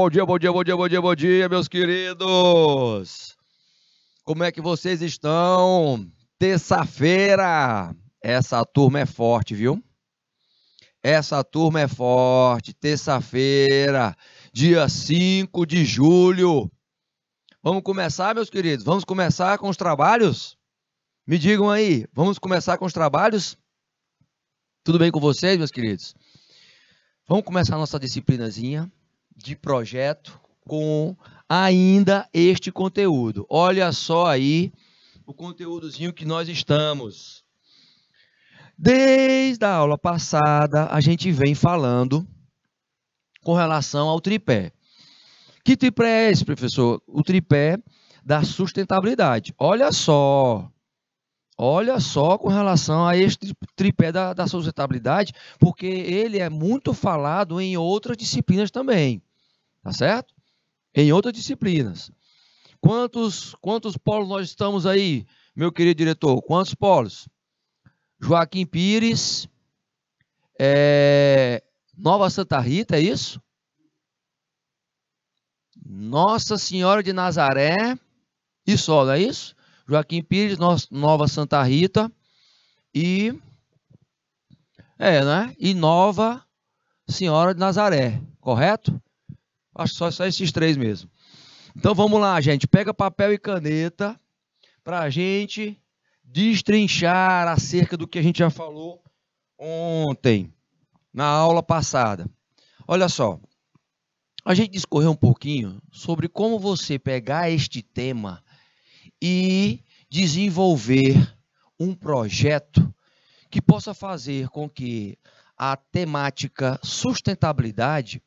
Bom dia, bom dia, bom dia, bom dia, bom dia, meus queridos! Como é que vocês estão? Terça-feira! Essa turma é forte, viu? Essa turma é forte. Terça-feira, dia 5 de julho. Vamos começar, meus queridos? Vamos começar com os trabalhos? Me digam aí, vamos começar com os trabalhos? Tudo bem com vocês, meus queridos? Vamos começar a nossa disciplinazinha de projeto com ainda este conteúdo. Olha só aí o conteúdozinho que nós estamos. Desde a aula passada, a gente vem falando com relação ao tripé. Que tripé é esse, professor? O tripé da sustentabilidade. Olha só com relação a este tripé da sustentabilidade, porque ele é muito falado em outras disciplinas também, tá certo? Em outras disciplinas. Quantos polos nós estamos aí, meu querido diretor? Quantos polos? Joaquim Pires, Nova Santa Rita, é isso? Nossa Senhora de Nazaré, e só, não é isso? Joaquim Pires, Nova Santa Rita e né? E Nova Senhora de Nazaré, correto? Acho só esses três mesmo. Então vamos lá, gente. Pega papel e caneta para a gente destrinchar acerca do que a gente já falou ontem, na aula passada. Olha só, a gente discorreu um pouquinho sobre como você pegar este tema e desenvolver um projeto que possa fazer com que a temática sustentabilidade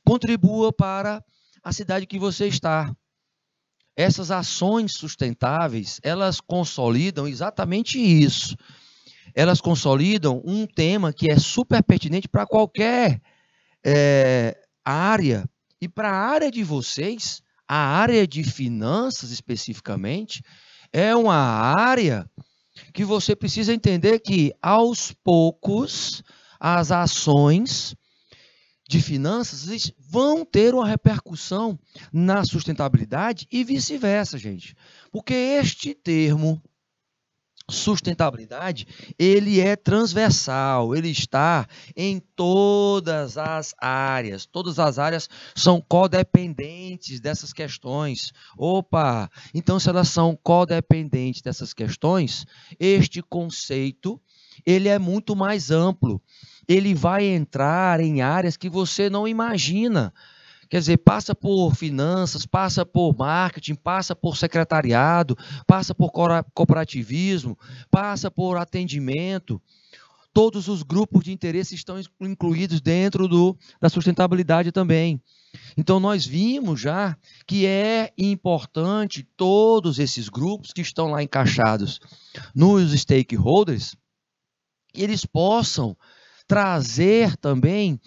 contribua para a cidade que você está. Essas ações sustentáveis, elas consolidam exatamente isso. Elas consolidam um tema que é super pertinente para qualquer área. E para a área de vocês, a área de finanças especificamente, é uma área que você precisa entender que, aos poucos, as ações de finanças vão ter uma repercussão na sustentabilidade e vice-versa, gente. Porque este termo, sustentabilidade, ele é transversal, ele está em todas as áreas são codependentes dessas questões. Opa, então se elas são codependentes dessas questões, este conceito, ele é muito mais amplo, ele vai entrar em áreas que você não imagina. Quer dizer, passa por finanças, passa por marketing, passa por secretariado, passa por cooperativismo, passa por atendimento. Todos os grupos de interesse estão incluídos dentro da sustentabilidade também. Então, nós vimos já que é importante todos esses grupos que estão lá encaixados nos stakeholders, eles possam trazer também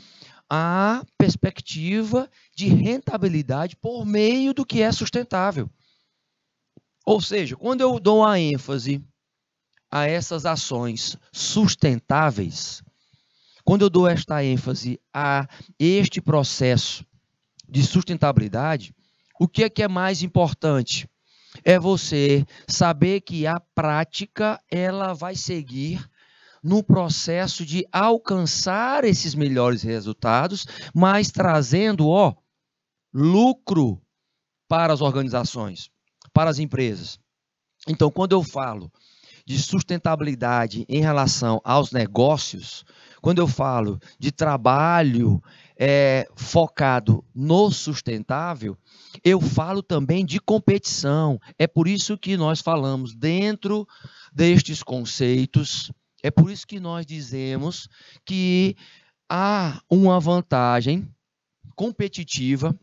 a perspectiva de rentabilidade por meio do que é sustentável. Ou seja, quando eu dou a ênfase a essas ações sustentáveis, quando eu dou esta ênfase a este processo de sustentabilidade, o que é mais importante? É você saber que a prática ela vai seguir no processo de alcançar esses melhores resultados, mas trazendo, lucro para as organizações, para as empresas. Então, quando eu falo de sustentabilidade em relação aos negócios, quando eu falo de trabalho focado no sustentável, eu falo também de competição. É por isso que nós falamos dentro destes conceitos. É por isso que nós dizemos que há uma vantagem competitiva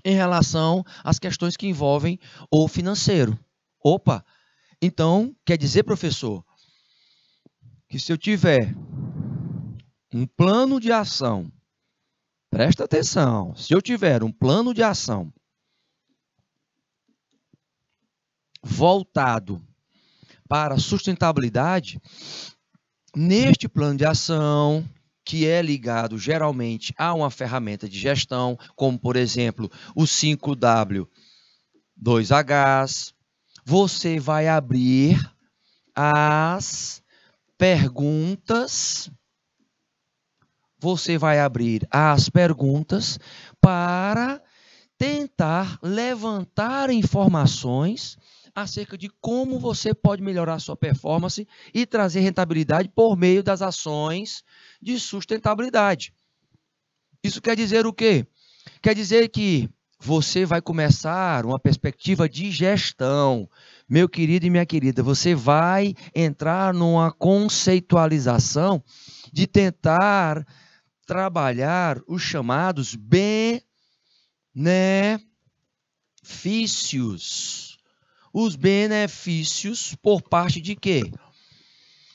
em relação às questões que envolvem o financeiro. Opa! Então, quer dizer, professor, que se eu tiver um plano de ação, presta atenção, se eu tiver um plano de ação voltado para a sustentabilidade, neste plano de ação que é ligado geralmente a uma ferramenta de gestão, como, por exemplo, o 5W, 2Hs, você vai abrir as perguntas, para tentar levantar informações acerca de como você pode melhorar sua performance e trazer rentabilidade por meio das ações de sustentabilidade. Isso quer dizer o quê? Quer dizer que você vai começar uma perspectiva de gestão. Meu querido e minha querida, você vai entrar numa conceitualização de tentar trabalhar os chamados benefícios. Os benefícios por parte de quê?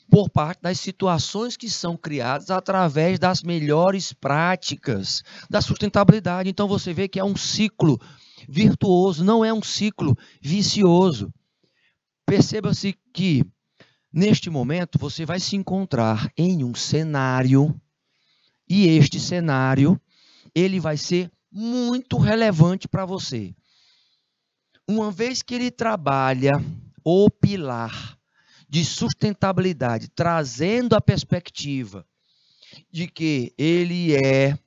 Por parte das situações que são criadas através das melhores práticas da sustentabilidade. Então, você vê que é um ciclo virtuoso, não é um ciclo vicioso. Perceba-se que, neste momento, você vai se encontrar em um cenário, e este cenário, ele vai ser muito relevante para você. Uma vez que ele trabalha o pilar de sustentabilidade, trazendo a perspectiva de que ele é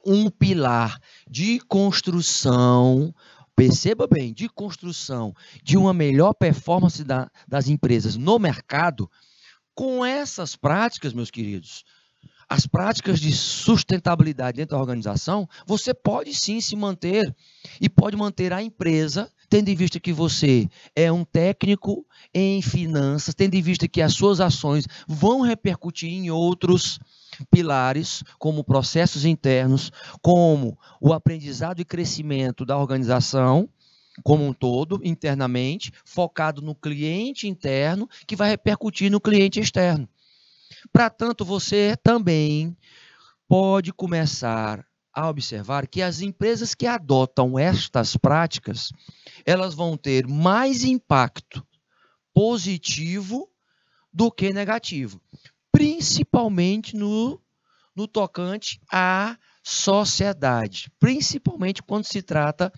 um pilar de construção, perceba bem, de construção de uma melhor performance das empresas no mercado, com essas práticas, meus queridos, as práticas de sustentabilidade dentro da organização, você pode sim se manter e pode manter a empresa, tendo em vista que você é um técnico em finanças, tendo em vista que as suas ações vão repercutir em outros pilares, como processos internos, como o aprendizado e crescimento da organização como um todo, internamente, focado no cliente interno, que vai repercutir no cliente externo. Para tanto, você também pode começar a observar que as empresas que adotam estas práticas, elas vão ter mais impacto positivo do que negativo, principalmente no tocante à sociedade, principalmente quando se trata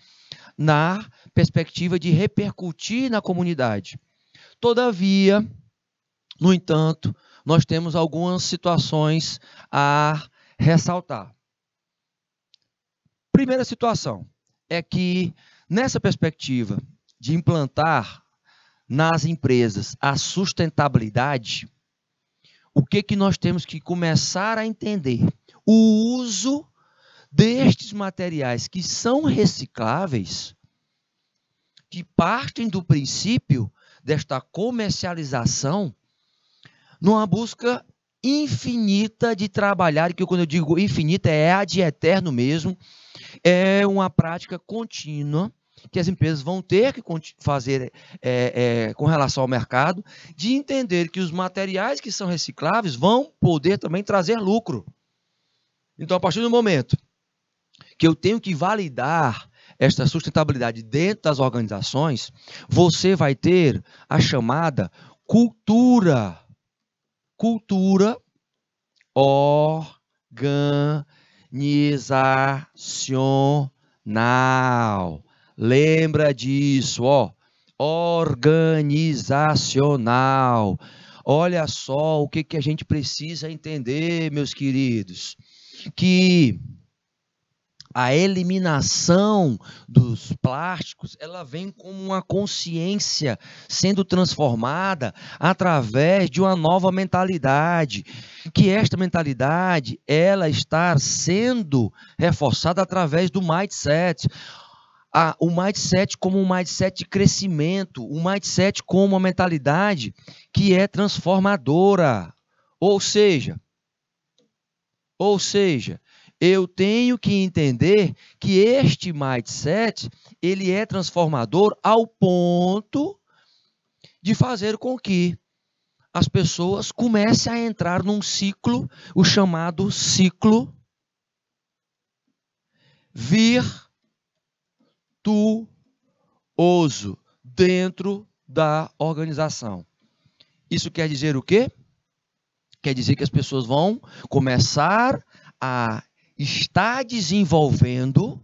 na perspectiva de repercutir na comunidade. Todavia, no entanto, nós temos algumas situações a ressaltar. Primeira situação é que, nessa perspectiva de implantar nas empresas a sustentabilidade, o que nós temos que começar a entender? O uso destes materiais que são recicláveis, que partem do princípio desta comercialização, numa busca infinita de trabalhar, que quando eu digo infinita é a de eterno mesmo, é uma prática contínua que as empresas vão ter que fazer com relação ao mercado, de entender que os materiais que são recicláveis vão poder também trazer lucro. Então, a partir do momento que eu tenho que validar esta sustentabilidade dentro das organizações, você vai ter a chamada cultura organizacional. Lembra disso, organizacional. Olha só o que a gente precisa entender, meus queridos, que a eliminação dos plásticos, ela vem como uma consciência sendo transformada através de uma nova mentalidade, que esta mentalidade, ela está sendo reforçada através do mindset. O mindset como um mindset de crescimento, o mindset como uma mentalidade que é transformadora. Ou seja, eu tenho que entender que este mindset, ele é transformador ao ponto de fazer com que as pessoas comecem a entrar num ciclo, o chamado ciclo virtuoso dentro da organização. Isso quer dizer o quê? Quer dizer que as pessoas vão começar a estar desenvolvendo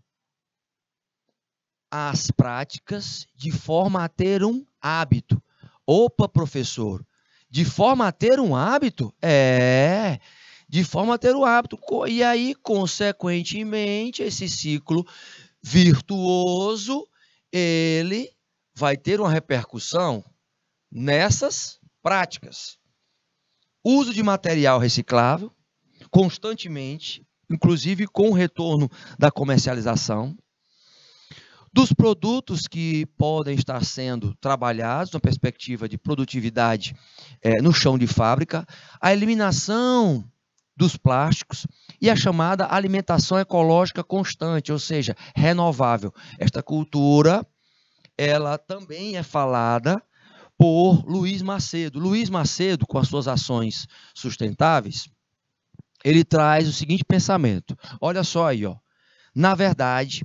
as práticas de forma a ter um hábito. Opa, professor, de forma a ter um hábito? De forma a ter um hábito. E aí, consequentemente, esse ciclo virtuoso, ele vai ter uma repercussão nessas práticas. Uso de material reciclável, constantemente, inclusive com o retorno da comercialização, dos produtos que podem estar sendo trabalhados na perspectiva de produtividade no chão de fábrica, a eliminação dos plásticos e a chamada alimentação ecológica constante, ou seja, renovável. Esta cultura, ela também é falada por Luiz Macedo. Luiz Macedo, com as suas ações sustentáveis, ele traz o seguinte pensamento. Olha só aí, ó. Na verdade,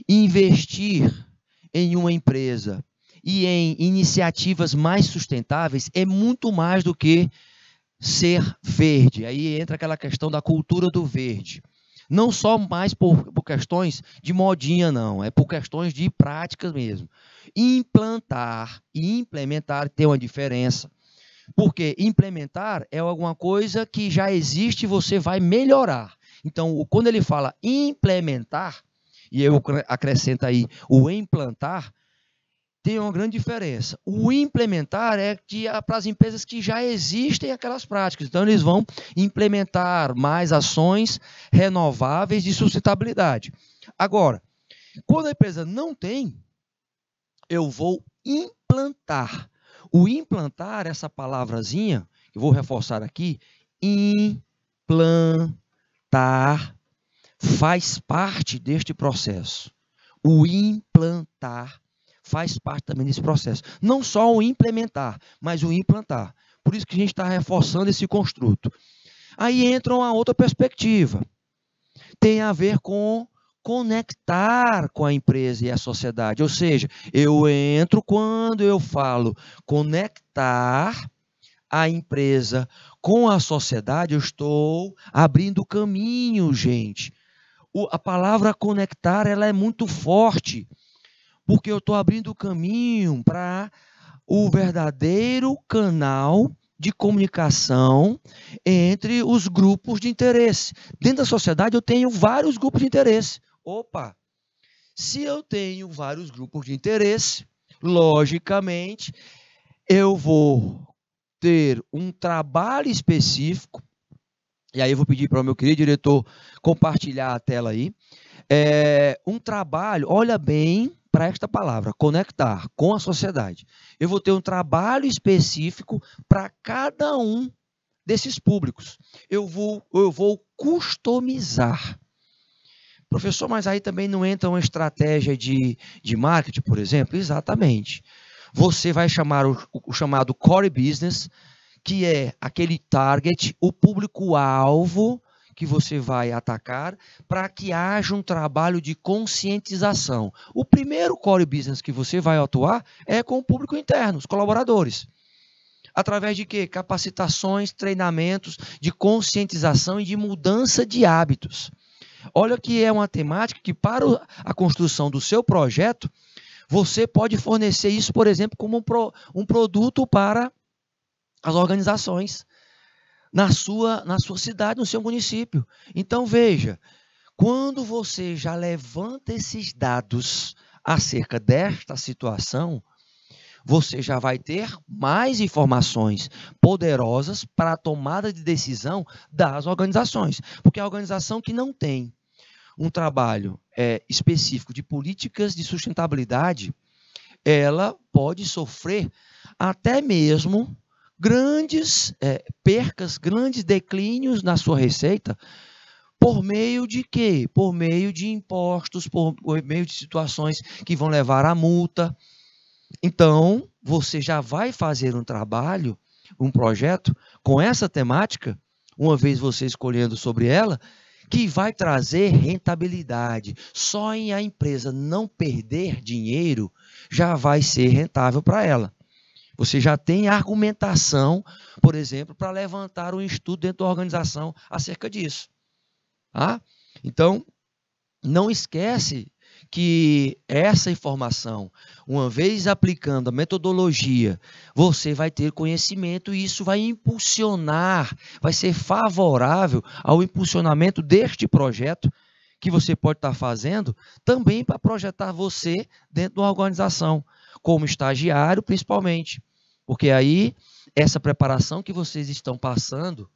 investir em uma empresa e em iniciativas mais sustentáveis é muito mais do que ser verde. Aí entra aquela questão da cultura do verde. Não só mais por questões de modinha, não. É por questões de práticas mesmo. Implantar e implementar tem uma diferença. Porque implementar é alguma coisa que já existe e você vai melhorar. Então, quando ele fala implementar, e eu acrescento aí o implantar, tem uma grande diferença. O implementar é para as empresas que já existem aquelas práticas. Então, eles vão implementar mais ações renováveis de sustentabilidade. Agora, quando a empresa não tem, eu vou implantar. O implantar, essa palavrazinha, que eu vou reforçar aqui, implantar, faz parte deste processo. O implantar faz parte também desse processo. Não só o implementar, mas o implantar. Por isso que a gente está reforçando esse construto. Aí entra uma outra perspectiva. Tem a ver com conectar com a empresa e a sociedade. Ou seja, eu entro quando eu falo conectar a empresa com a sociedade, eu estou abrindo caminho, gente. A palavra conectar, ela é muito forte, porque eu estou abrindo o caminho para o verdadeiro canal de comunicação entre os grupos de interesse. Dentro da sociedade, eu tenho vários grupos de interesse. Opa! Se eu tenho vários grupos de interesse, logicamente, eu vou ter um trabalho específico, e aí eu vou pedir para o meu querido diretor compartilhar a tela aí, um trabalho, olha bem para esta palavra, conectar com a sociedade. Eu vou ter um trabalho específico para cada um desses públicos. Eu vou customizar. Professor, mas aí também não entra uma estratégia de marketing, por exemplo? Exatamente. Você vai chamar o chamado core business, que é aquele target, o público-alvo que você vai atacar para que haja um trabalho de conscientização. O primeiro core business que você vai atuar é com o público interno, os colaboradores. Através de quê? Capacitações, treinamentos de conscientização e de mudança de hábitos. Olha que é uma temática que para a construção do seu projeto, você pode fornecer isso, por exemplo, como um produto para as organizações na sua cidade, no seu município. Então, veja, quando você já levanta esses dados acerca desta situação, você já vai ter mais informações poderosas para a tomada de decisão das organizações. Porque a organização que não tem um trabalho específico de políticas de sustentabilidade, ela pode sofrer até mesmo grandes percas, grandes declínios na sua receita, por meio de quê? Por meio de impostos, por meio de situações que vão levar à multa. Então, você já vai fazer um trabalho, um projeto com essa temática, uma vez você escolhendo sobre ela, que vai trazer rentabilidade. Só em a empresa não perder dinheiro, já vai ser rentável para ela. Você já tem argumentação, por exemplo, para levantar um estudo dentro da organização acerca disso. Tá? Então, não esquece que essa informação, uma vez aplicando a metodologia, você vai ter conhecimento e isso vai impulsionar, vai ser favorável ao impulsionamento deste projeto que você pode estar fazendo, também para projetar você dentro de uma organização, como estagiário principalmente. Porque aí, essa preparação que vocês estão passando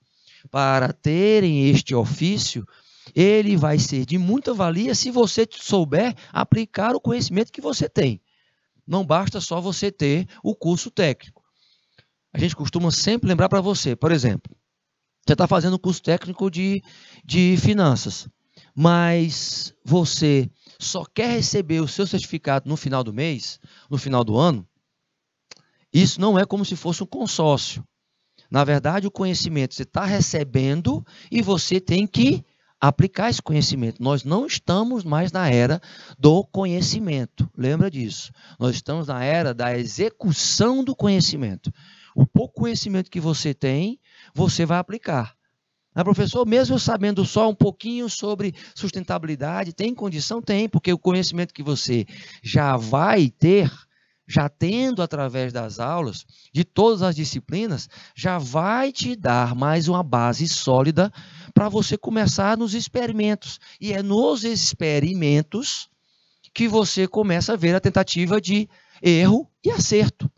para terem este ofício, ele vai ser de muita valia se você souber aplicar o conhecimento que você tem. Não basta só você ter o curso técnico. A gente costuma sempre lembrar para você, por exemplo, você está fazendo o curso técnico de finanças, mas você só quer receber o seu certificado no final do mês, no final do ano. Isso não é como se fosse um consórcio. Na verdade, o conhecimento você está recebendo e você tem que aplicar esse conhecimento. Nós não estamos mais na era do conhecimento. Lembra disso. Nós estamos na era da execução do conhecimento. O pouco conhecimento que você tem, você vai aplicar. Ah, professor, mesmo eu sabendo só um pouquinho sobre sustentabilidade, tem condição? Tem, porque o conhecimento que você já vai ter, já tendo através das aulas, de todas as disciplinas, já vai te dar mais uma base sólida para você começar nos experimentos. E é nos experimentos que você começa a ver a tentativa de erro e acerto.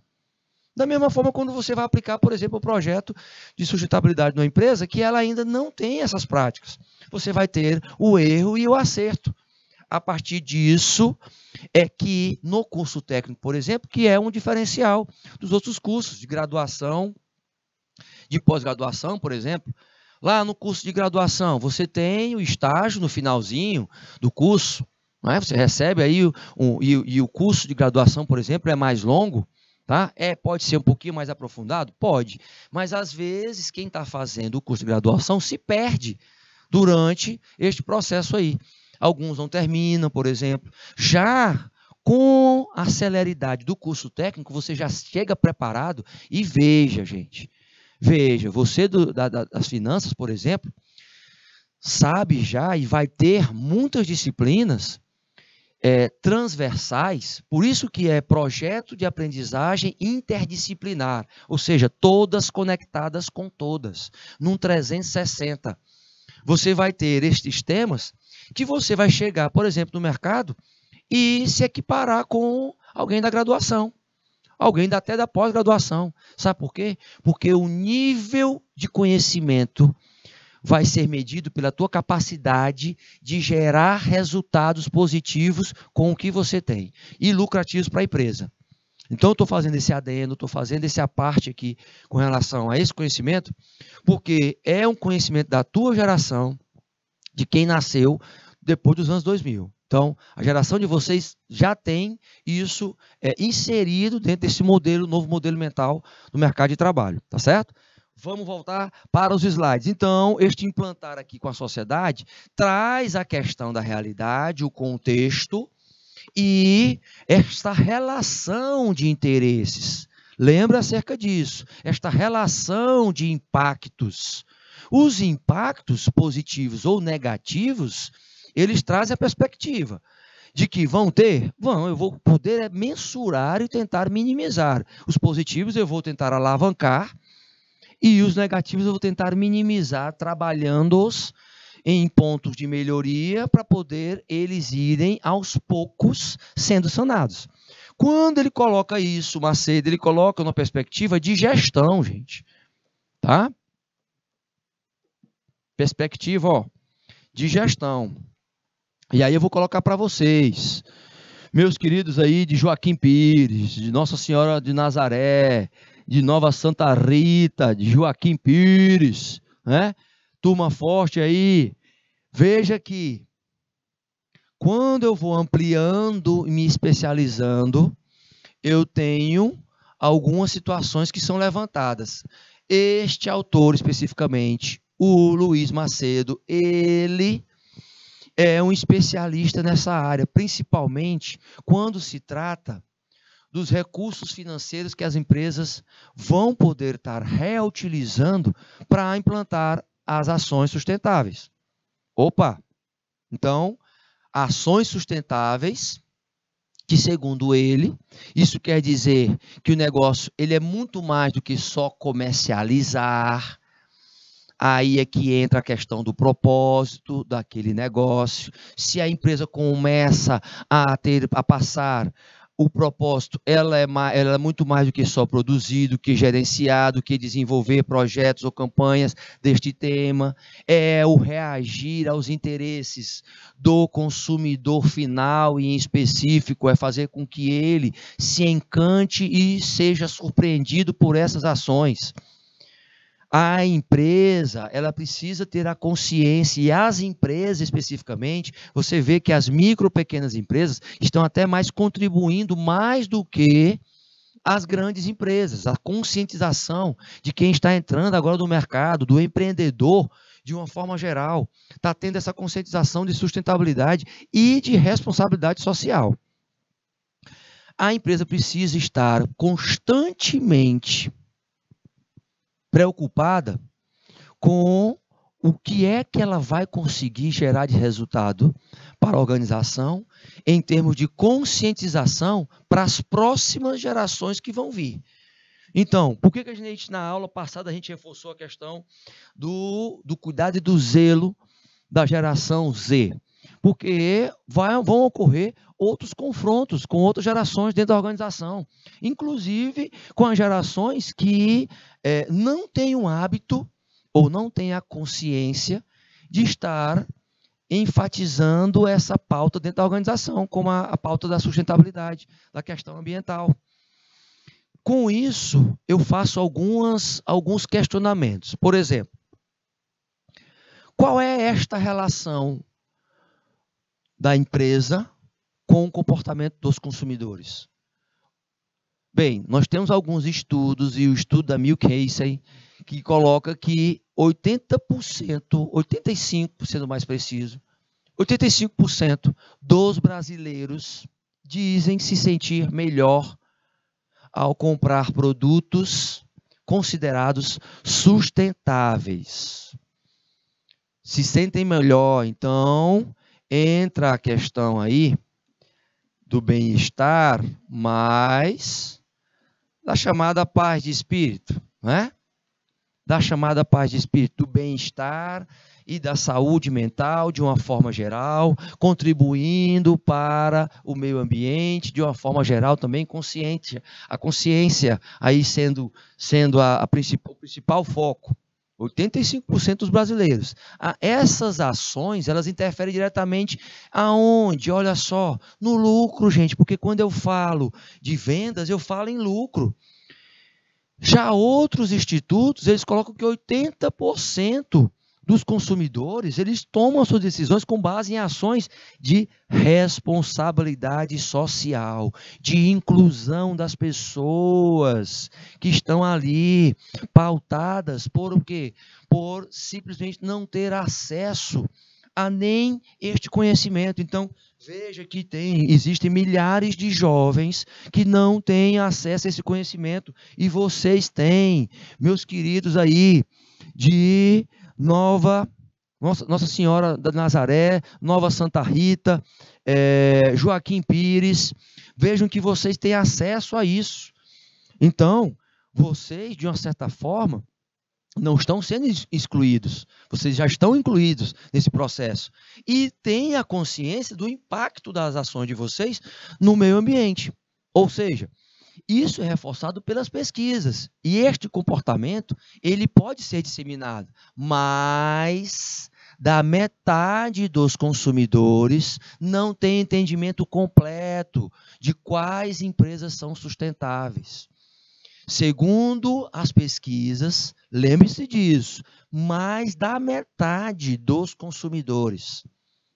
Da mesma forma, quando você vai aplicar, por exemplo, o projeto de sustentabilidade numa empresa, que ela ainda não tem essas práticas. Você vai ter o erro e o acerto. A partir disso, é que no curso técnico, por exemplo, que é um diferencial dos outros cursos de graduação, de pós-graduação, por exemplo. Lá no curso de graduação, você tem o estágio no finalzinho do curso, não é? Você recebe aí e o curso de graduação, por exemplo, é mais longo. Tá? Pode ser um pouquinho mais aprofundado? Pode. Mas, às vezes, quem está fazendo o curso de graduação se perde durante este processo aí. Alguns não terminam, por exemplo. Já com a celeridade do curso técnico, você já chega preparado e veja, gente. Veja, você das finanças, por exemplo, sabe já e vai ter muitas disciplinas transversais, por isso que é projeto de aprendizagem interdisciplinar, ou seja, todas conectadas com todas, num 360. Você vai ter estes temas que você vai chegar, por exemplo, no mercado e se equiparar com alguém da graduação, alguém até da pós-graduação. Sabe por quê? Porque o nível de conhecimento vai ser medido pela tua capacidade de gerar resultados positivos com o que você tem e lucrativos para a empresa. Então, eu estou fazendo esse adendo, estou fazendo esse aparte aqui com relação a esse conhecimento, porque é um conhecimento da tua geração, de quem nasceu depois dos anos 2000. Então, a geração de vocês já tem isso inserido dentro desse modelo, novo modelo mental do mercado de trabalho, tá certo? Vamos voltar para os slides. Então, este implantar aqui com a sociedade traz a questão da realidade, o contexto e esta relação de interesses. Lembra acerca disso, esta relação de impactos. Os impactos positivos ou negativos, eles trazem a perspectiva de que vão ter? Vão, eu vou poder mensurar e tentar minimizar. Os positivos eu vou tentar alavancar, e os negativos eu vou tentar minimizar, trabalhando-os em pontos de melhoria para poder eles irem aos poucos sendo sanados. Quando ele coloca isso, Macedo, ele coloca uma perspectiva de gestão, gente. Tá? Perspectiva, ó, de gestão. E aí eu vou colocar para vocês, meus queridos aí de Joaquim Pires, de Nossa Senhora de Nazaré, de Nova Santa Rita, de Joaquim Pires, né? Turma forte aí. Veja que quando eu vou ampliando e me especializando, eu tenho algumas situações que são levantadas. Este autor especificamente, o Luiz Macedo, ele é um especialista nessa área, principalmente quando se trata dos recursos financeiros que as empresas vão poder estar reutilizando para implantar as ações sustentáveis. Opa! Então, ações sustentáveis, que segundo ele, isso quer dizer que o negócio ele é muito mais do que só comercializar. Aí é que entra a questão do propósito daquele negócio. Se a empresa começa a passar o propósito, ela é muito mais do que só produzir, do que gerenciar, do que desenvolver projetos ou campanhas deste tema. É o reagir aos interesses do consumidor final e em específico, é fazer com que ele se encante e seja surpreendido por essas ações. A empresa, ela precisa ter a consciência, e as empresas especificamente, você vê que as micro, pequenas empresas estão até mais contribuindo mais do que as grandes empresas. A conscientização de quem está entrando agora no mercado, do empreendedor, de uma forma geral, está tendo essa conscientização de sustentabilidade e de responsabilidade social. A empresa precisa estar constantemente preocupada com o que é que ela vai conseguir gerar de resultado para a organização em termos de conscientização para as próximas gerações que vão vir. Então, por que a gente, na aula passada, a gente reforçou a questão do cuidado e do zelo da geração Z? Porque vão ocorrer outros confrontos com outras gerações dentro da organização, inclusive com as gerações que não têm um hábito ou não têm a consciência de estar enfatizando essa pauta dentro da organização, como a pauta da sustentabilidade, da questão ambiental. Com isso, eu faço alguns questionamentos. Por exemplo, qual é esta relação da empresa com o comportamento dos consumidores? Bem, nós temos alguns estudos, e o estudo da Mulcahy, que coloca que 80%, 85% mais preciso, 85% dos brasileiros dizem se sentir melhor ao comprar produtos considerados sustentáveis. Se sentem melhor, então entra a questão aí do bem-estar, mas da chamada paz de espírito, né? Da chamada paz de espírito, do bem-estar e da saúde mental de uma forma geral, contribuindo para o meio ambiente de uma forma geral também consciente. A consciência aí sendo o principal foco. 85% dos brasileiros. Essas ações, elas interferem diretamente aonde? Olha só, no lucro, gente, porque quando eu falo de vendas, eu falo em lucro. Já outros institutos, eles colocam que 80% dos consumidores, eles tomam suas decisões com base em ações de responsabilidade social, de inclusão das pessoas que estão ali, pautadas por o quê? Por simplesmente não ter acesso a nem este conhecimento. Então, veja que existem milhares de jovens que não têm acesso a esse conhecimento, e vocês têm, meus queridos aí, de Nossa Senhora da Nazaré, Nova Santa Rita, Joaquim Pires, vejam que vocês têm acesso a isso. Então, vocês, de uma certa forma, não estão sendo excluídos, vocês já estão incluídos nesse processo e têm a consciência do impacto das ações de vocês no meio ambiente. Ou seja, isso é reforçado pelas pesquisas, e este comportamento ele pode ser disseminado, mas da metade dos consumidores não tem entendimento completo de quais empresas são sustentáveis. Segundo as pesquisas, lembre-se disso, mais da metade dos consumidores,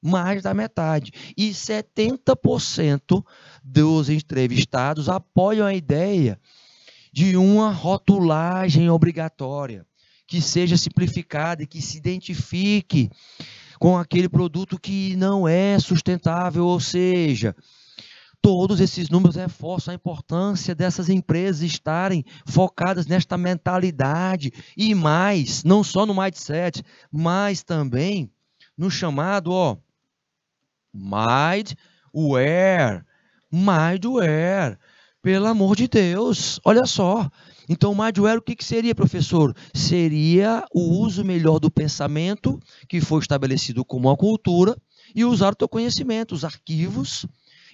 mais da metade, e 70% dos entrevistados apoiam a ideia de uma rotulagem obrigatória, que seja simplificada e que se identifique com aquele produto que não é sustentável, ou seja, Todos esses números reforçam a importância dessas empresas estarem focadas nesta mentalidade e mais, não só no mindset, mas também no chamado, Mindware. Mindware. Pelo amor de Deus, olha só. Então, o Mindware, o que seria, professor? Seria o uso melhor do pensamento que foi estabelecido como uma cultura e usar o teu conhecimento, os arquivos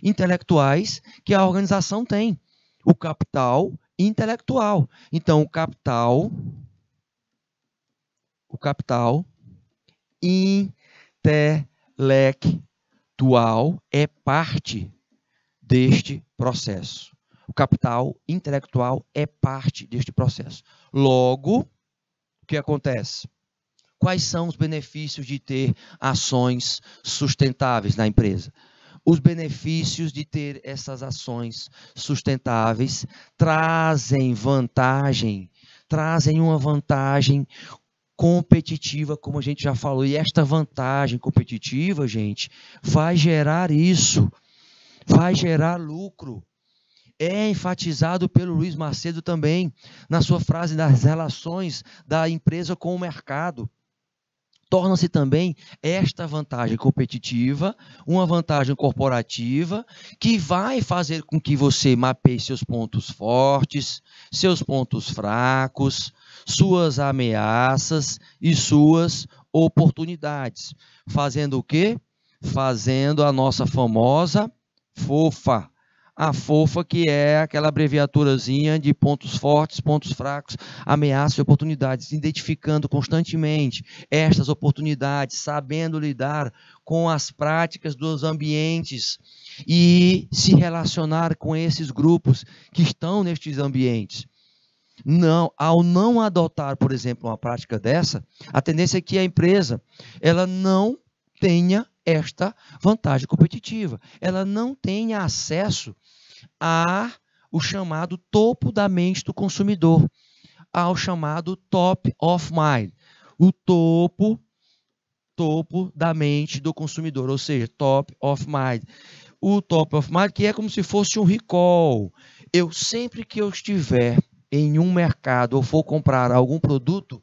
intelectuais que a organização tem. O capital intelectual. Então, o capital intelectual é parte deste processo. O capital intelectual é parte deste processo. Logo, o que acontece? Quais são os benefícios de ter ações sustentáveis na empresa? Os benefícios de ter essas ações sustentáveis trazem uma vantagem competitiva, como a gente já falou. E esta vantagem competitiva, gente, vai gerar isso, vai gerar lucro. É enfatizado pelo Luiz Macedo também, na sua frase das relações da empresa com o mercado. Torna-se também esta vantagem competitiva, uma vantagem corporativa, que vai fazer com que você mapeie seus pontos fortes, seus pontos fracos, suas ameaças e suas oportunidades. Fazendo o quê? Fazendo a nossa famosa FOFA. A FOFA, que é aquela abreviaturazinha de pontos fortes, pontos fracos, ameaças e oportunidades, identificando constantemente estas oportunidades, sabendo lidar com as práticas dos ambientes e se relacionar com esses grupos que estão nestes ambientes. Ao não adotar, por exemplo, uma prática dessa, a tendência é que a empresa ela não tenha esta vantagem competitiva, ela não tenha acesso ao chamado topo da mente do consumidor, ao chamado top of mind, o topo da mente do consumidor, ou seja, top of mind. O top of mind, que é como se fosse um recall. Sempre que eu estiver em um mercado ou for comprar algum produto,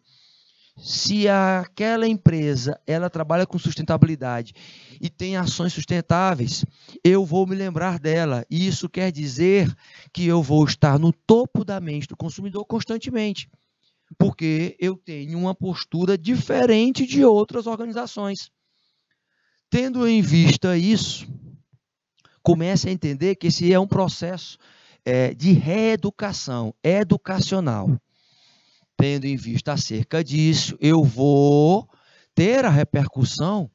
se aquela empresa ela trabalha com sustentabilidade e tem ações sustentáveis, eu vou me lembrar dela. E isso quer dizer que eu vou estar no topo da mente do consumidor constantemente, porque eu tenho uma postura diferente de outras organizações. Tendo em vista isso, comece a entender que esse é um processo de reeducação, educacional. Tendo em vista acerca disso, eu vou ter a repercussão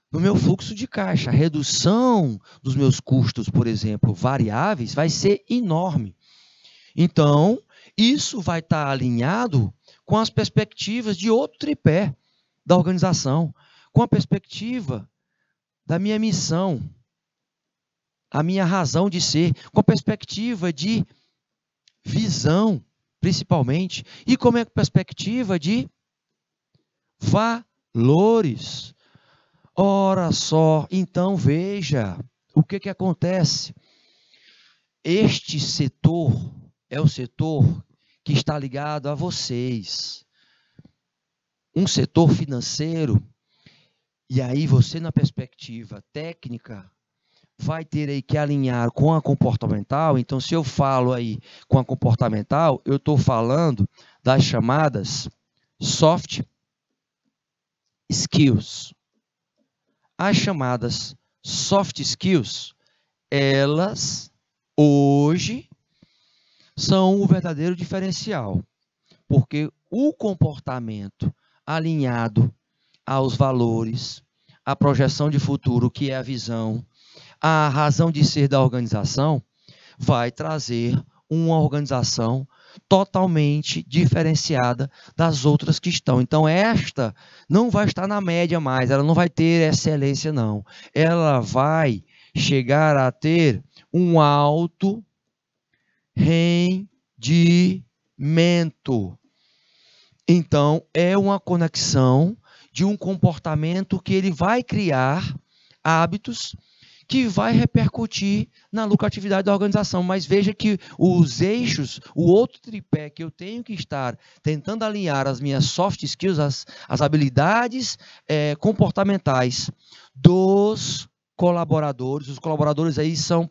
no meu fluxo de caixa. A redução dos meus custos, por exemplo, variáveis, vai ser enorme. Então, isso vai estar alinhado com as perspectivas de outro tripé da organização, com a perspectiva da minha missão, a minha razão de ser, com a perspectiva de visão, principalmente, e como é a perspectiva de valores. Ora só, então veja, o que acontece? Este setor é o setor que está ligado a vocês. Um setor financeiro, e aí você na perspectiva técnica, vai ter aí que alinhar com a comportamental. Então, se eu falo aí com a comportamental, eu estou falando das chamadas soft skills. As chamadas soft skills, elas hoje são o verdadeiro diferencial, porque o comportamento alinhado aos valores, a projeção de futuro, que é a visão, a razão de ser da organização, vai trazer uma organização totalmente diferenciada das outras que estão. Então, esta não vai estar na média mais, ela não vai ter excelência, não. Ela vai chegar a ter um alto rendimento. Então, é uma conexão de um comportamento que ele vai criar hábitos que vai repercutir na lucratividade da organização. Mas veja que os eixos, o outro tripé que eu tenho que estar tentando alinhar as minhas soft skills, as habilidades comportamentais dos colaboradores. Os colaboradores aí são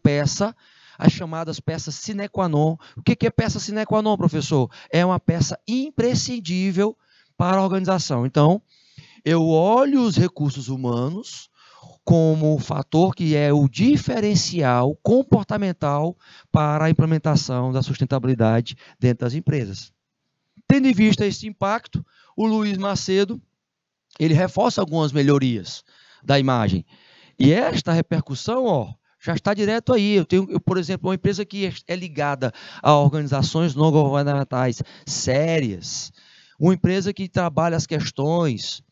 as chamadas peças sine qua non. O que é peça sine qua non, professor? É uma peça imprescindível para a organização. Então, eu olho os recursos humanos como fator que é o diferencial comportamental para a implementação da sustentabilidade dentro das empresas. Tendo em vista esse impacto, o Luiz Macedo, ele reforça algumas melhorias da imagem. E esta repercussão, já está direto aí. Eu, por exemplo, uma empresa que é ligada a organizações não governamentais sérias, uma empresa que trabalha as questões,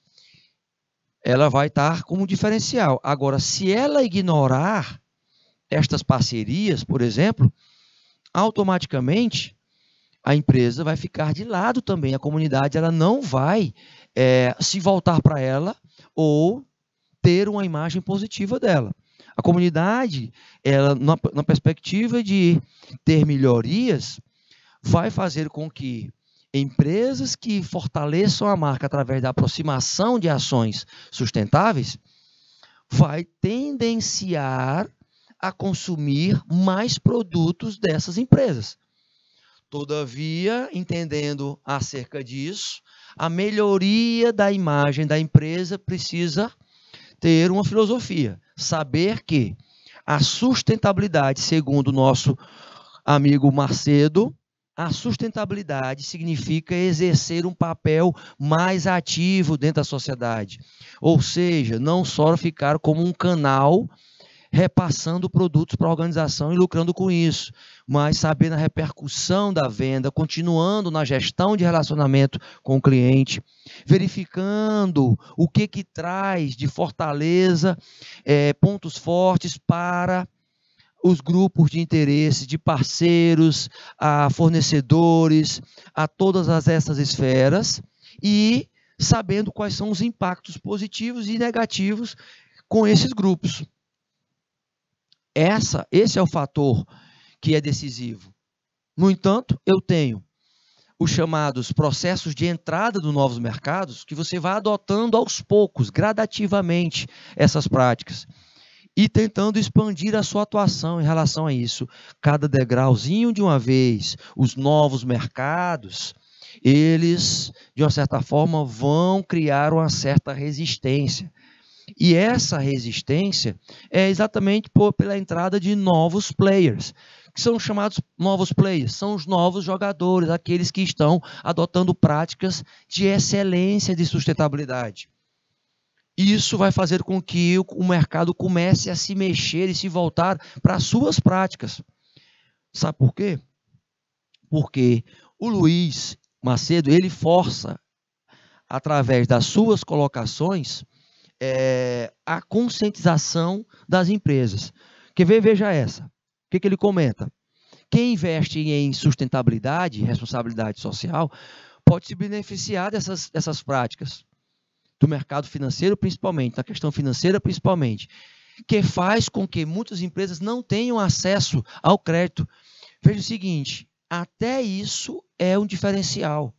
ela vai estar como diferencial. Agora, se ela ignorar estas parcerias, por exemplo, automaticamente a empresa vai ficar de lado também. A comunidade ela não vai se voltar para ela ou ter uma imagem positiva dela. A comunidade, ela, na perspectiva de ter melhorias, vai fazer com que empresas que fortaleçam a marca através da aproximação de ações sustentáveis vai tendenciar a consumir mais produtos dessas empresas. Todavia, entendendo acerca disso, a melhoria da imagem da empresa precisa ter uma filosofia, saber que a sustentabilidade, segundo o nosso amigo Macedo, a sustentabilidade significa exercer um papel mais ativo dentro da sociedade. Ou seja, não só ficar como um canal repassando produtos para a organização e lucrando com isso, mas saber na repercussão da venda, continuando na gestão de relacionamento com o cliente, verificando o que traz de fortaleza, pontos fortes para os grupos de interesse, de parceiros, a fornecedores, a todas essas esferas, e sabendo quais são os impactos positivos e negativos com esses grupos. Esse é o fator que é decisivo. No entanto, eu tenho os chamados processos de entrada dos novos mercados, que você vai adotando aos poucos, gradativamente, essas práticas, e tentando expandir a sua atuação em relação a isso. Cada degrauzinho de uma vez, os novos mercados, eles, de uma certa forma, vão criar uma certa resistência. E essa resistência é exatamente pela entrada de novos players, que são chamados novos players, são os novos jogadores, aqueles que estão adotando práticas de excelência de sustentabilidade. Isso vai fazer com que o mercado comece a se mexer e se voltar para as suas práticas. Sabe por quê? Porque o Luiz Macedo, ele força, através das suas colocações, a conscientização das empresas. Quer ver? Veja essa. O que ele comenta? Quem investe em sustentabilidade, responsabilidade social, pode se beneficiar dessas práticas. Do mercado financeiro, principalmente, da questão financeira, principalmente, que faz com que muitas empresas não tenham acesso ao crédito. Veja o seguinte, até isso é um diferencial.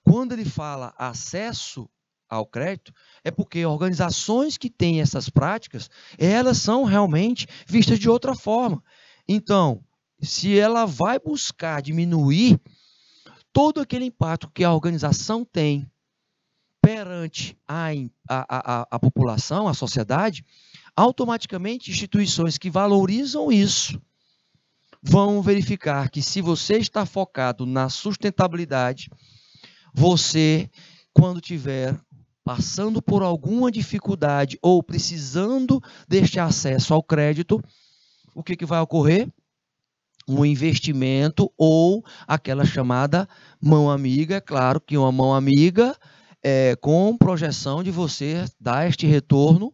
Quando ele fala acesso ao crédito, é porque organizações que têm essas práticas, elas são realmente vistas de outra forma. Então, se ela vai buscar diminuir todo aquele impacto que a organização tem perante a população, a sociedade, automaticamente instituições que valorizam isso vão verificar que se você está focado na sustentabilidade, você, quando tiver passando por alguma dificuldade ou precisando deste acesso ao crédito, o que vai ocorrer? Um investimento ou aquela chamada mão amiga. É claro que uma mão amiga com projeção de você dar este retorno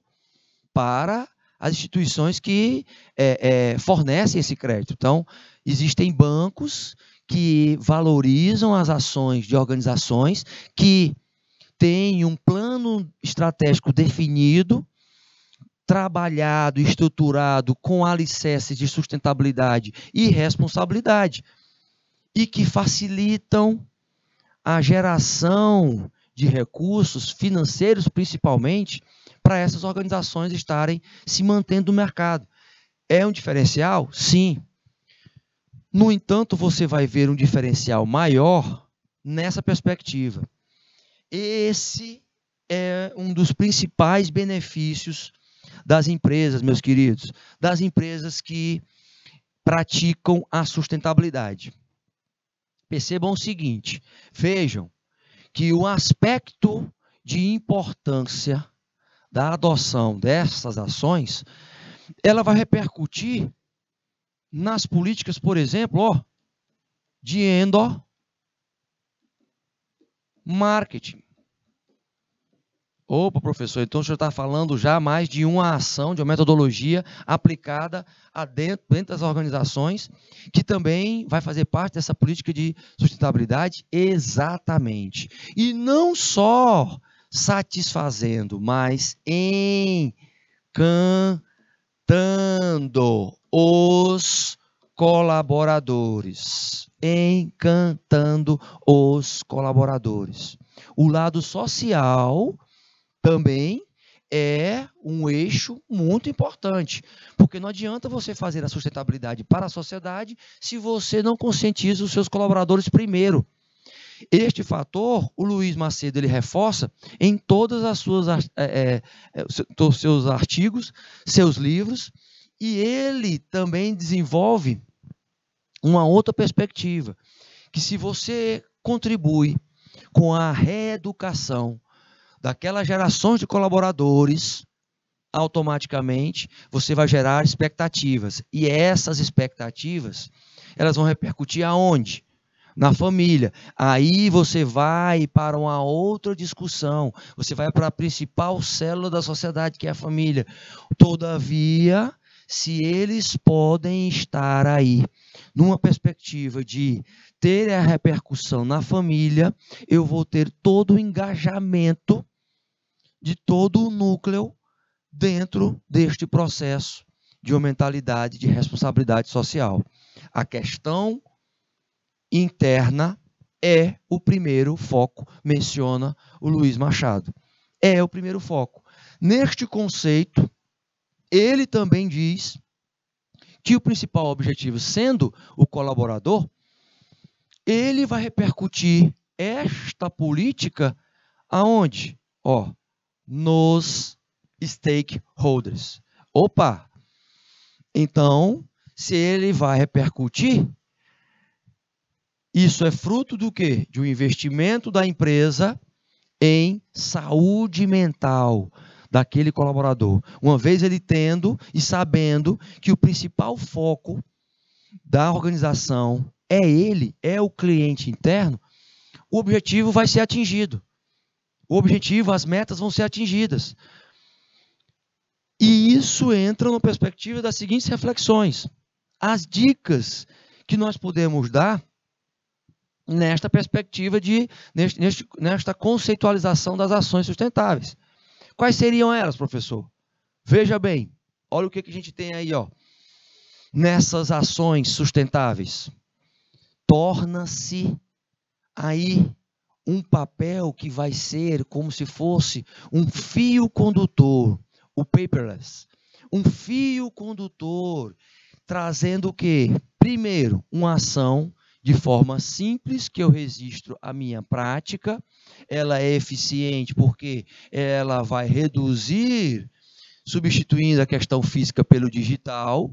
para as instituições que fornecem esse crédito. Então, existem bancos que valorizam as ações de organizações que têm um plano estratégico definido, trabalhado, estruturado com alicerces de sustentabilidade e responsabilidade e que facilitam a geração de recursos financeiros, principalmente, para essas organizações estarem se mantendo no mercado. É um diferencial? Sim. No entanto, você vai ver um diferencial maior nessa perspectiva. Esse é um dos principais benefícios das empresas, meus queridos, das empresas que praticam a sustentabilidade. Percebam o seguinte, vejam que o aspecto de importância da adoção dessas ações, ela vai repercutir nas políticas, por exemplo, de endomarketing. Opa, professor, então o senhor está falando já mais de uma ação, de uma metodologia aplicada dentro das organizações, que também vai fazer parte dessa política de sustentabilidade? Exatamente. E não só satisfazendo, mas encantando os colaboradores. Encantando os colaboradores. O lado social também é um eixo muito importante, porque não adianta você fazer a sustentabilidade para a sociedade se você não conscientiza os seus colaboradores primeiro. Este fator, o Luiz Macedo ele reforça em todas as suas seus artigos, seus livros, e ele também desenvolve uma outra perspectiva, que se você contribui com a reeducação daquelas gerações de colaboradores, automaticamente você vai gerar expectativas. E essas expectativas, elas vão repercutir aonde? Na família. Aí você vai para uma outra discussão. Você vai para a principal célula da sociedade, que é a família. Todavia, se eles podem estar aí numa perspectiva de ter a repercussão na família, eu vou ter todo o engajamento de todo o núcleo dentro deste processo de uma mentalidade de responsabilidade social. A questão interna é o primeiro foco, menciona o Luiz Machado. É o primeiro foco. Neste conceito, ele também diz que o principal objetivo, sendo o colaborador, ele vai repercutir esta política aonde? Nos stakeholders. Opa! Então, se ele vai repercutir, isso é fruto do quê? De um investimento da empresa em saúde mental daquele colaborador. Uma vez ele tendo e sabendo que o principal foco da organização é ele, é o cliente interno, o objetivo vai ser atingido. O objetivo, as metas vão ser atingidas. E isso entra na perspectiva das seguintes reflexões. As dicas que nós podemos dar nesta perspectiva nesta conceitualização das ações sustentáveis. Quais seriam elas, professor? Veja bem, olha o que a gente tem aí, nessas ações sustentáveis. Torna-se aí um papel que vai ser como se fosse um fio condutor, o paperless. Um fio condutor, trazendo o quê? Primeiro, uma ação de forma simples, que eu registro a minha prática, ela é eficiente porque ela vai reduzir, substituindo a questão física pelo digital,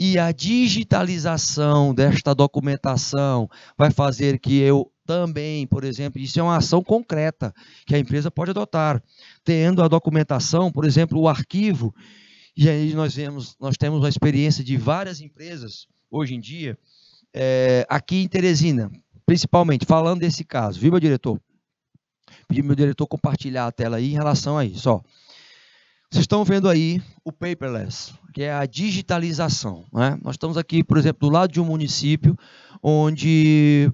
e a digitalização desta documentação vai fazer que eu também, por exemplo, isso é uma ação concreta que a empresa pode adotar, tendo a documentação, por exemplo, o arquivo, e aí nós temos uma experiência de várias empresas, hoje em dia, aqui em Teresina, principalmente, falando desse caso, viu, meu diretor? Pedi meu diretor compartilhar a tela aí em relação a isso, Vocês estão vendo aí o paperless, que é a digitalização, né? Nós estamos aqui, por exemplo, do lado de um município onde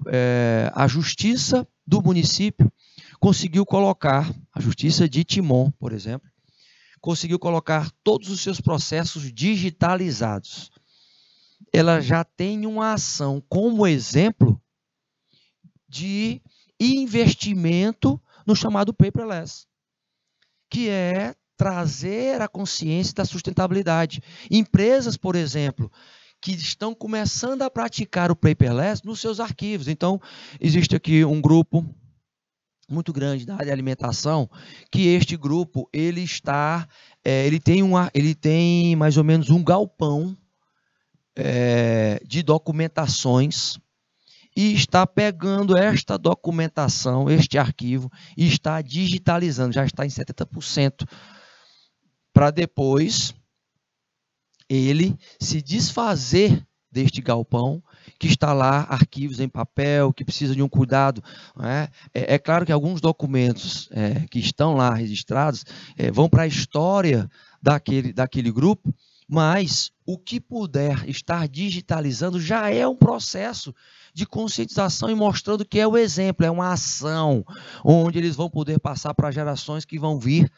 a justiça do município conseguiu colocar, a justiça de Timon, por exemplo, conseguiu colocar todos os seus processos digitalizados. Ela já tem uma ação como exemplo de investimento no chamado paperless, que é trazer a consciência da sustentabilidade. Empresas, por exemplo, que estão começando a praticar o paperless nos seus arquivos. Então, existe aqui um grupo muito grande da área de alimentação, que este grupo ele tem mais ou menos um galpão de documentações e está pegando esta documentação, este arquivo, e está digitalizando, já está em 70%, para depois ele se desfazer deste galpão, que está lá, arquivos em papel, que precisa de um cuidado. Né? É claro que alguns documentos que estão lá registrados vão para a história daquele grupo, mas o que puder estar digitalizando já é um processo de conscientização e mostrando que é o exemplo, é uma ação, onde eles vão poder passar para gerações que vão vir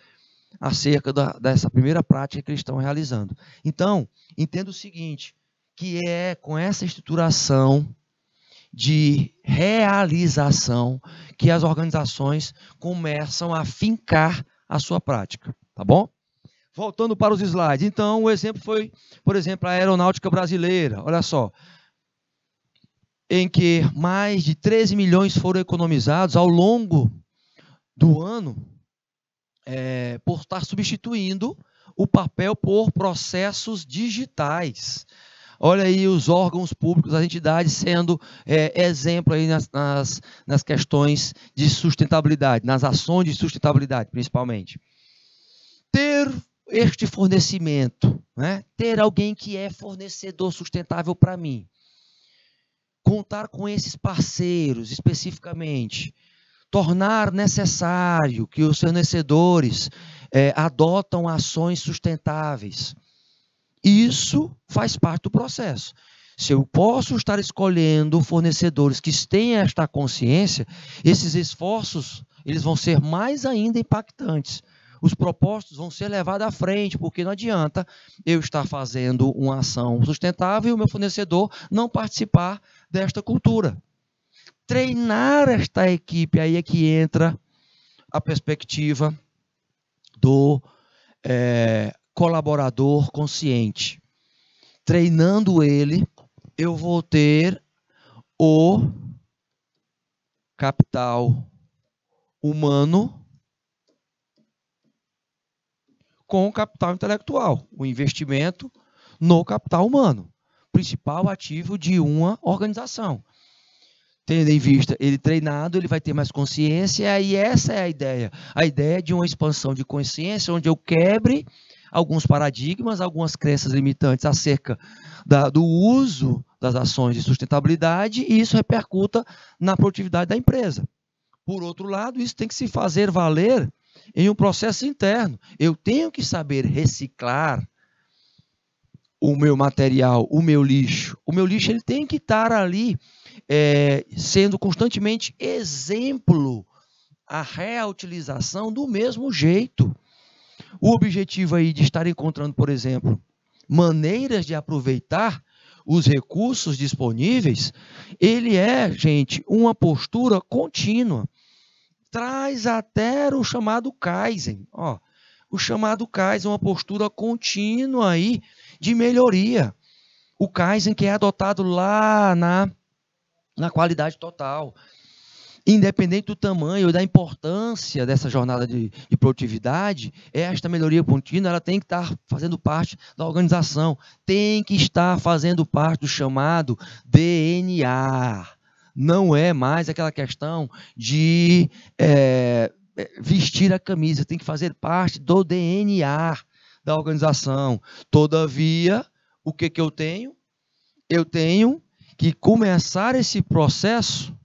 acerca dessa primeira prática que eles estão realizando. Então, entenda o seguinte, que é com essa estruturação de realização que as organizações começam a fincar a sua prática, tá bom? Voltando para os slides. Então, o exemplo foi, por exemplo, a aeronáutica brasileira. Olha só, em que mais de 13 milhões foram economizados ao longo do ano por estar substituindo o papel por processos digitais. Olha aí os órgãos públicos, as entidades sendo exemplo aí nas questões de sustentabilidade, nas ações de sustentabilidade, principalmente. Ter este fornecimento, né? Ter alguém que é fornecedor sustentável para mim, contar com esses parceiros especificamente, tornar necessário que os fornecedores adotam ações sustentáveis. Isso faz parte do processo. Se eu posso estar escolhendo fornecedores que tenham esta consciência, esses esforços eles vão ser mais ainda impactantes. Os propósitos vão ser levados à frente, porque não adianta eu estar fazendo uma ação sustentável e o meu fornecedor não participar desta cultura. Treinar esta equipe, aí é que entra a perspectiva do colaborador consciente. Treinando ele, eu vou ter o capital humano com o capital intelectual, o investimento no capital humano, principal ativo de uma organização. Tendo em vista ele treinado, ele vai ter mais consciência, e essa é a ideia de uma expansão de consciência, onde eu quebre alguns paradigmas, algumas crenças limitantes acerca do uso das ações de sustentabilidade, e isso repercuta na produtividade da empresa. Por outro lado, isso tem que se fazer valer em um processo interno. Eu tenho que saber reciclar o meu material, o meu lixo. O meu lixo ele tem que estar ali sendo constantemente exemplo a reutilização do mesmo jeito. O objetivo aí de estar encontrando, por exemplo, maneiras de aproveitar os recursos disponíveis, ele gente, uma postura contínua. Traz até o chamado Kaizen. O chamado Kaizen é uma postura contínua aí de melhoria. O Kaizen que é adotado lá na qualidade total. Independente do tamanho e da importância dessa jornada de produtividade, esta melhoria contínua ela tem que estar fazendo parte da organização, tem que estar fazendo parte do chamado DNA. Não é mais aquela questão de vestir a camisa, tem que fazer parte do DNA da organização. Todavia, o que eu tenho? Eu tenho que começar esse processo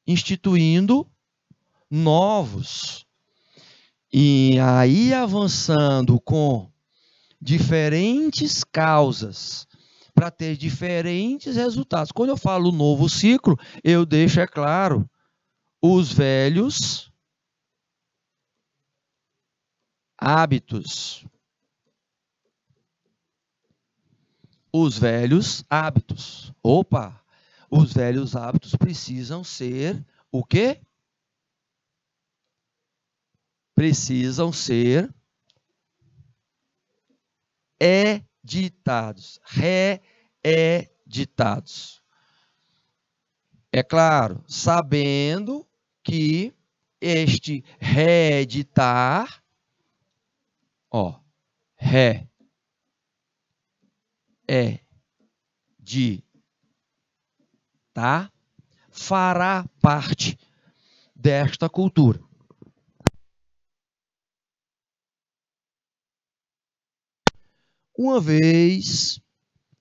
instituindo novos. E aí avançando com diferentes causas para ter diferentes resultados. Quando eu falo novo ciclo, eu deixo, é claro, os velhos hábitos. Os velhos hábitos. Opa! Os velhos hábitos precisam ser o quê? Precisam ser editados, reeditados. É claro, sabendo que este reeditar, reeditar, fará parte desta cultura. Uma vez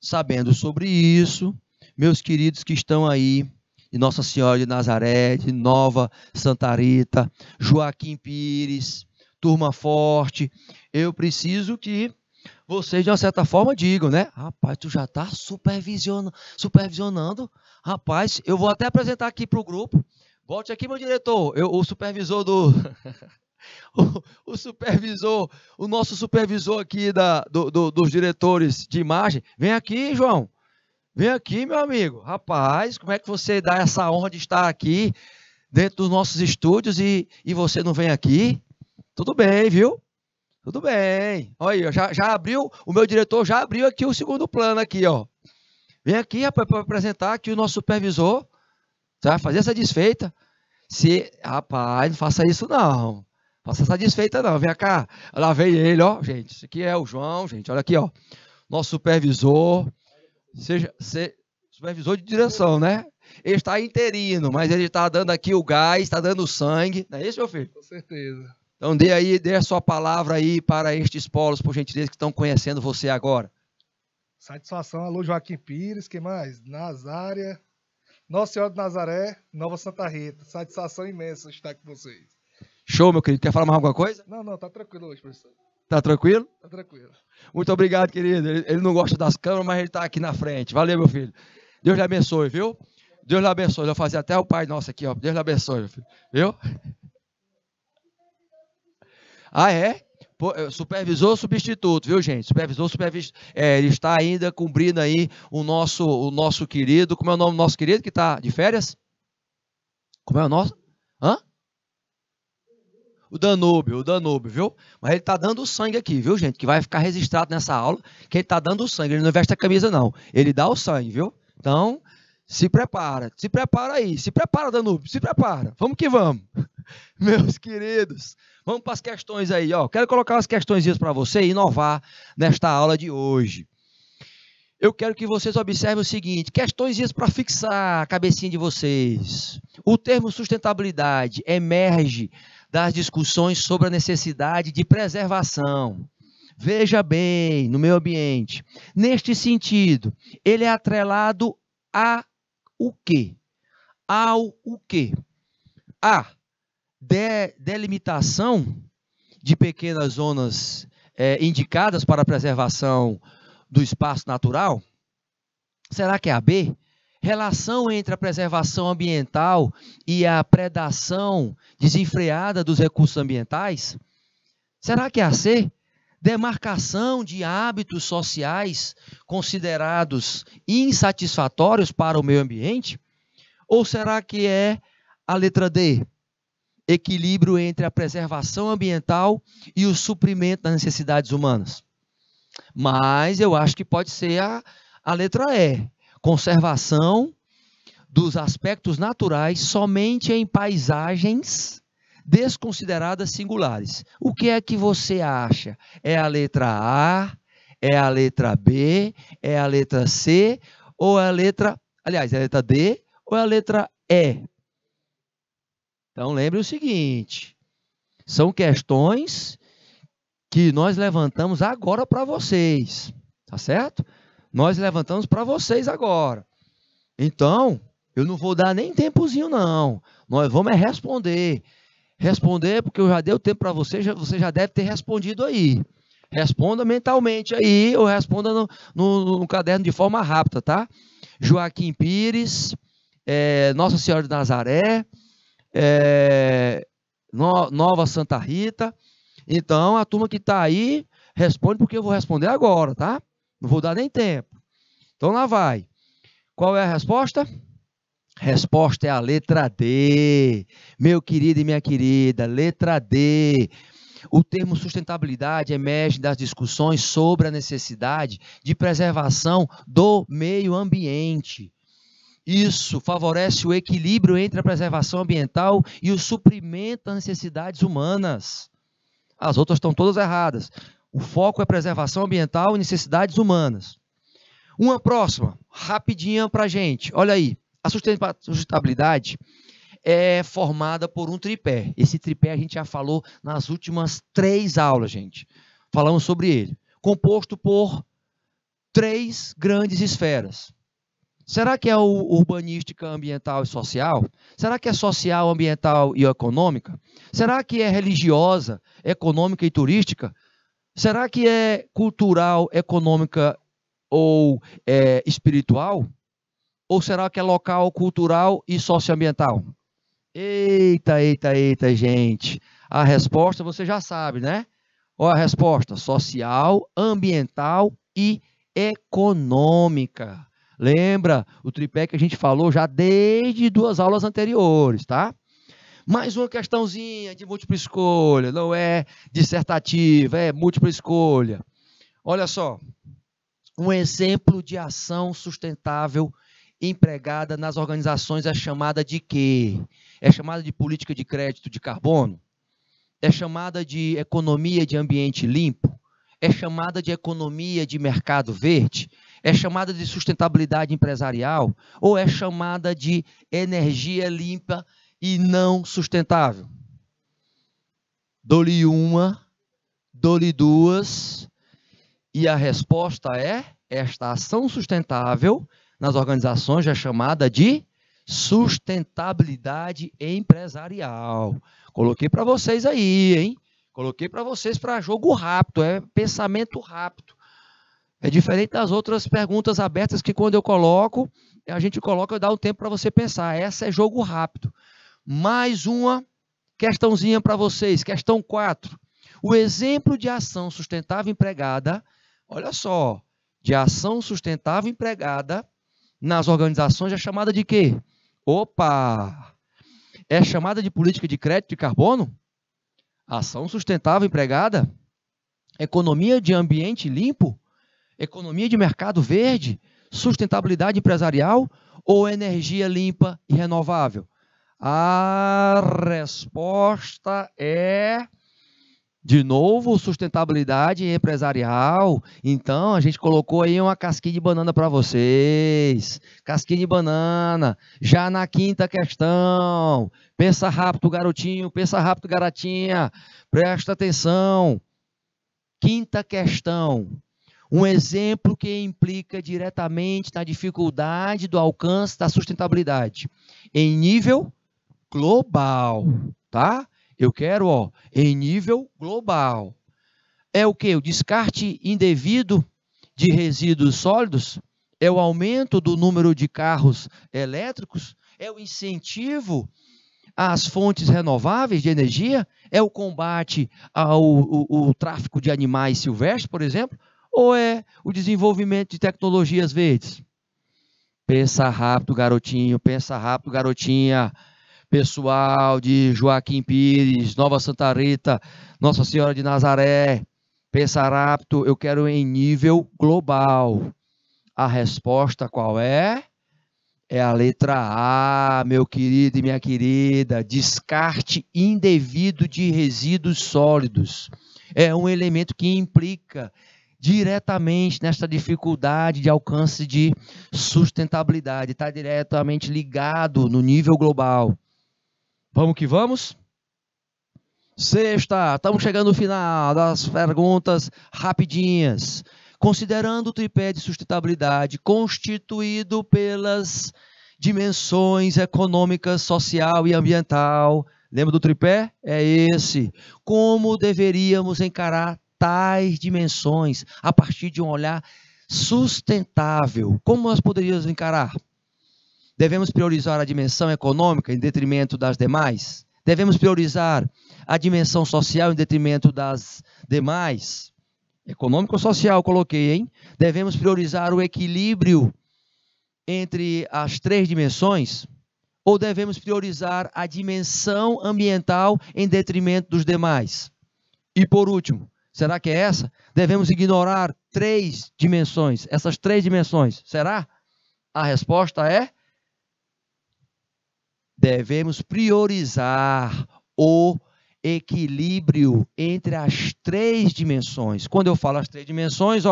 sabendo sobre isso, meus queridos que estão aí, de Nossa Senhora de Nazaré, de Nova Santa Rita, Joaquim Pires, turma forte, eu preciso que vocês, de uma certa forma, digam, né? Rapaz, tu já está supervisionando. Rapaz, eu vou até apresentar aqui para o grupo. Volte aqui, meu diretor, o supervisor do... O supervisor, o nosso supervisor aqui dos diretores de imagem. Vem aqui, João. Vem aqui, meu amigo. Rapaz, como é que você dá essa honra de estar aqui dentro dos nossos estúdios e você não vem aqui? Tudo bem, viu? Tudo bem. Olha aí, já abriu, o meu diretor já abriu aqui o segundo plano aqui, ó. Vem aqui, rapaz, para apresentar aqui o nosso supervisor. Você vai fazer essa desfeita? Rapaz, não faça isso não. Faça essa desfeita não. Vem cá. Lá vem ele, ó, gente. Esse aqui é o João, gente. Olha aqui, ó. Nosso supervisor. Supervisor de direção, né? Ele está interino, mas ele está dando aqui o gás, está dando sangue. Não é isso, meu filho? Com certeza. Então dê a sua palavra aí para estes polos, por gentileza, que estão conhecendo você agora. Satisfação, alô Joaquim Pires, quem mais? Nazária, Nossa Senhora de Nazaré, Nova Santa Rita. Satisfação imensa estar com vocês. Show, meu querido. Quer falar mais alguma coisa? Não, tá tranquilo hoje, professor. Tá tranquilo? Tá tranquilo. Muito obrigado, querido. Ele não gosta das câmeras, mas ele está aqui na frente. Valeu, meu filho. Deus lhe abençoe, viu? Deus lhe abençoe. Eu vou fazer até o Pai Nosso aqui, ó. Deus lhe abençoe, meu filho. Viu? Ah, é? Supervisor substituto, viu, gente? Supervisor, ele está ainda cumprindo aí o nosso querido. Como é o nome do nosso querido que está de férias? Como é o nosso? Hã? O Danúbio, viu? Mas ele está dando sangue aqui, viu, gente? Que vai ficar registrado nessa aula que ele está dando sangue. Ele não veste a camisa, não. Ele dá o sangue, viu? Então, se prepara aí. Se prepara, Danúbio, se prepara. Vamos que vamos. Meus queridos, vamos para as questões aí, ó. Quero colocar umas questões para você e inovar nesta aula de hoje. Eu quero que vocês observem o seguinte, questões para fixar a cabecinha de vocês. O termo sustentabilidade emerge das discussões sobre a necessidade de preservação. Veja bem, no meio ambiente. Neste sentido, ele é atrelado a o quê? Ao o quê? A delimitação de pequenas zonas indicadas para a preservação do espaço natural? Será que é a B? Relação entre a preservação ambiental e a predação desenfreada dos recursos ambientais? Será que é a C? Demarcação de hábitos sociais considerados insatisfatórios para o meio ambiente? Ou será que é a letra D? Equilíbrio entre a preservação ambiental e o suprimento das necessidades humanas? Mas eu acho que pode ser a letra E. Conservação dos aspectos naturais somente em paisagens desconsideradas singulares. O que é que você acha? É a letra A? É a letra B? É a letra C? Ou é a letra... Aliás, é a letra D ou é a letra E? Então, lembre o seguinte. São questões que nós levantamos agora para vocês. Tá certo? Nós levantamos para vocês agora. Então, eu não vou dar nem tempozinho, não. Nós vamos responder. Responder, porque eu já dei o tempo para você já deve ter respondido aí. Responda mentalmente aí, ou responda no caderno de forma rápida, tá? Joaquim Pires, Nossa Senhora de Nazaré, Nova Santa Rita. Então, a turma que está aí, responde, porque eu vou responder agora, tá? Não vou dar nem tempo. Então lá vai. Qual é a resposta? Resposta é a letra D. Meu querido e minha querida, letra D. O termo sustentabilidade emerge das discussões sobre a necessidade de preservação do meio ambiente. Isso favorece o equilíbrio entre a preservação ambiental e o suprimento das necessidades humanas. As outras estão todas erradas. O foco é preservação ambiental e necessidades humanas. Uma próxima, rapidinha para a gente. Olha aí, a sustentabilidade é formada por um tripé. Esse tripé a gente já falou nas últimas 3 aulas, gente. Falamos sobre ele. Composto por 3 grandes esferas. Será que é urbanística, ambiental e social? Será que é social, ambiental e econômica? Será que é religiosa, econômica e turística? Será que é cultural, econômica ou espiritual? Ou será que é local, cultural e socioambiental? Eita, gente. A resposta você já sabe, né? Olha a resposta: social, ambiental e econômica. Lembra o tripé que a gente falou já desde 2 aulas anteriores, tá? Mais uma questãozinha de múltipla escolha, não é dissertativa, é múltipla escolha. Olha só, um exemplo de ação sustentável empregada nas organizações é chamada de quê? É chamada de política de crédito de carbono? É chamada de economia de ambiente limpo? É chamada de economia de mercado verde? É chamada de sustentabilidade empresarial? Ou é chamada de energia limpa e não sustentável? Dou-lhe uma, dou-lhe 2, e a resposta é: esta ação sustentável nas organizações é chamada de sustentabilidade empresarial. Coloquei para vocês aí, hein? Coloquei para vocês para jogo rápido, é pensamento rápido. É diferente das outras perguntas abertas que quando eu coloco, a gente coloca e dá um tempo para você pensar. Essa é jogo rápido. Mais uma questãozinha para vocês, questão 4. O exemplo de ação sustentável empregada, olha só, de ação sustentável empregada nas organizações é chamada de quê? Opa! É chamada de política de crédito de carbono? Ação sustentável empregada? Economia de ambiente limpo? Economia de mercado verde? Sustentabilidade empresarial? Ou energia limpa e renovável? A resposta é, de novo, sustentabilidade empresarial. Então, a gente colocou aí uma casquinha de banana para vocês. Casquinha de banana. Já na 5ª questão. Pensa rápido, garotinho. Pensa rápido, garotinha. Presta atenção. 5ª questão. Um exemplo que implica diretamente na dificuldade do alcance da sustentabilidade em nível global, tá? Eu quero, em nível global. É o quê? O descarte indevido de resíduos sólidos? É o aumento do número de carros elétricos? É o incentivo às fontes renováveis de energia? É o combate ao tráfico de animais silvestres, por exemplo? Ou é o desenvolvimento de tecnologias verdes? Pensa rápido, garotinho. Pensa rápido, garotinha. Pessoal de Joaquim Pires, Nova Santa Rita, Nossa Senhora de Nazaré, pensa rápido, eu quero em nível global. A resposta qual é? É a letra A, meu querido e minha querida. Descarte indevido de resíduos sólidos. É um elemento que implica diretamente nesta dificuldade de alcance de sustentabilidade. Está diretamente ligado no nível global. Vamos que vamos? 6ª, estamos chegando no final das perguntas rapidinhas. Considerando o tripé de sustentabilidade constituído pelas dimensões econômicas, social e ambiental, lembra do tripé? É esse. Como deveríamos encarar tais dimensões a partir de um olhar sustentável? Como nós poderíamos encarar? Devemos priorizar a dimensão econômica em detrimento das demais? Devemos priorizar a dimensão social em detrimento das demais? Econômico ou social, coloquei, hein? Devemos priorizar o equilíbrio entre as 3 dimensões? Ou devemos priorizar a dimensão ambiental em detrimento dos demais? E por último, será que é essa? Devemos ignorar 3 dimensões, essas 3 dimensões, será? A resposta é: devemos priorizar o equilíbrio entre as 3 dimensões. Quando eu falo as 3 dimensões,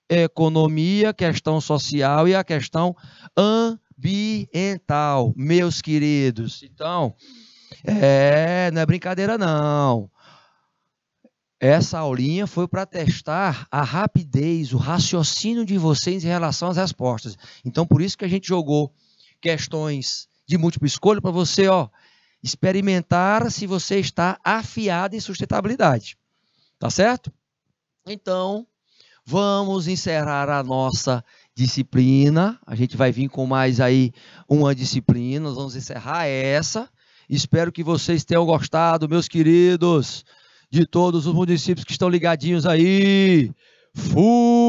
economia, questão social e a questão ambiental, meus queridos. Então, não é brincadeira não. Essa aulinha foi para testar a rapidez, o raciocínio de vocês em relação às respostas. Então, por isso que a gente jogou questões de múltipla escolha para você, experimentar se você está afiado em sustentabilidade. Tá certo? Então, vamos encerrar a nossa disciplina. A gente vai vir com mais aí uma disciplina. Nós vamos encerrar essa. Espero que vocês tenham gostado, meus queridos, de todos os municípios que estão ligadinhos aí. Fui!